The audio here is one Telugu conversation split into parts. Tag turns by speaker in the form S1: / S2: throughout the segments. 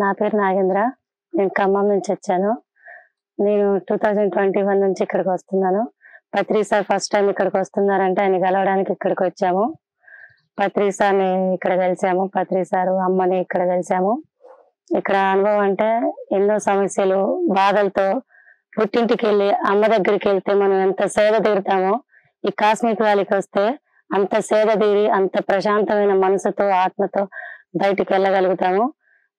S1: నా పేరు నాగేంద్ర. నేను ఖమ్మం నుంచి వచ్చాను. నేను 2021 నుంచి ఇక్కడికి వస్తున్నాను. పత్రి సార్ ఫస్ట్ టైం ఇక్కడికి వస్తున్నారంటే ఆయన కలవడానికి ఇక్కడికి వచ్చాము. పత్రి సార్ని ఇక్కడ కలిసాము. పత్రి సారు అమ్మని ఇక్కడ కలిసాము. ఇక్కడ అనుభవం అంటే ఎన్నో సమస్యలు బాధలతో పుట్టింటికి వెళ్ళి అమ్మ దగ్గరికి వెళ్తే మనం ఎంత సేద తీరుతామో ఈ కాస్మిక్ వ్యాలీకి వస్తే అంత సేద తీరి అంత ప్రశాంతమైన మనసుతో ఆత్మతో బయటికి వెళ్ళగలుగుతాము.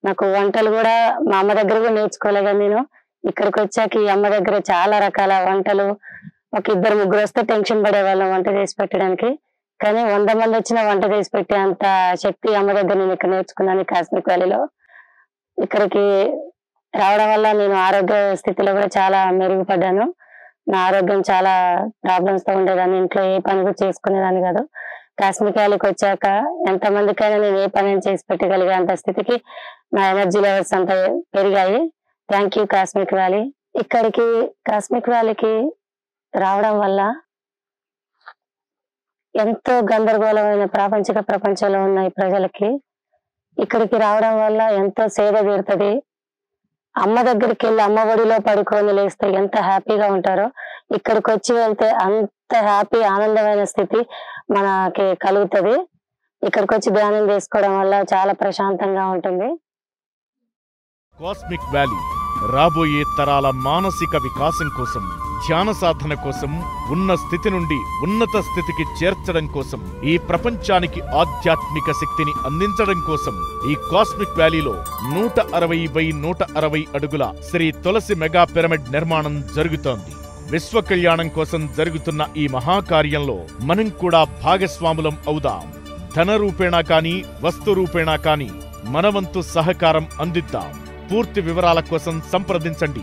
S1: నాకు వంటలు కూడా మా అమ్మ దగ్గర కూడా నేర్చుకోలేగా నేను ఇక్కడికి వచ్చాక ఈ అమ్మ దగ్గర చాలా రకాల వంటలు ఒక ఇద్దరు ముగ్గురు వస్తే టెన్షన్ పడేవాళ్ళం వంట చేసి పెట్టడానికి. కానీ 100 మంది వచ్చిన వంట చేసి పెట్టే అంత శక్తి అమ్మ దగ్గర నేను ఇక్కడ నేర్చుకున్నాను కాస్మిక్ వ్యాలీలో. ఇక్కడికి రావడం వల్ల నేను ఆరోగ్య స్థితిలో కూడా చాలా మెరుగుపడ్డాను. నా ఆరోగ్యం చాలా ప్రాబ్లమ్స్ తో ఉండేదాన్ని. ఇంట్లో ఏ పని కూడా చేసుకునేదాన్ని కాదు. కాస్మిక్ వ్యాలీకి వచ్చాక ఎంతమందికైనా నేను ఏ పని చేసి పెట్టగలిగే అంత స్థితికి నా ఎనర్జీ లెవెల్స్ అంత పెరిగాయి. Thank you cosmic valley. ఇక్కడికి కాస్మిక్ వ్యాలీకి రావడం వల్ల ఎంతో గందరగోళమైన ప్రాపంచిక ప్రపంచంలో ఉన్న ఈ ప్రజలకి ఇక్కడికి రావడం వల్ల ఎంతో సేద తీరుతుంది. అమ్మ దగ్గరికి వెళ్ళి అమ్మ ఒడిలో పడుకొని లేస్తే ఎంత హ్యాపీగా ఉంటారో ఇక్కడికి వచ్చి వెళ్తే అంత హ్యాపీ ఆనందమైన స్థితి మనకి కలుగుతుంది. ఇక్కడికి వచ్చి ధ్యానం చేసుకోవడం వల్ల చాలా ప్రశాంతంగా ఉంటుంది.
S2: కాస్మిక్ వ్యాలీ రాబోయే తరాల మానసిక వికాసం కోసం, ధ్యాన సాధన కోసం, ఉన్న స్థితి నుండి ఉన్నత స్థితికి చేర్చడం కోసం, ఈ ప్రపంచానికి ఆధ్యాత్మిక శక్తిని అందించడం కోసం ఈ కాస్మిక్ వ్యాలీలో 160 అడుగుల శ్రీ తులసి మెగా పిరమిడ్ నిర్మాణం జరుగుతోంది. విశ్వ కళ్యాణం కోసం జరుగుతున్న ఈ మహాకార్యంలో మనం కూడా భాగస్వాములం అవుదాం. ధన రూపేణా కానీ వస్తు రూపేణా కానీ మనవంతు సహకారం అందిద్దాం. పూర్తి వివరాల కోసం సంప్రదించండి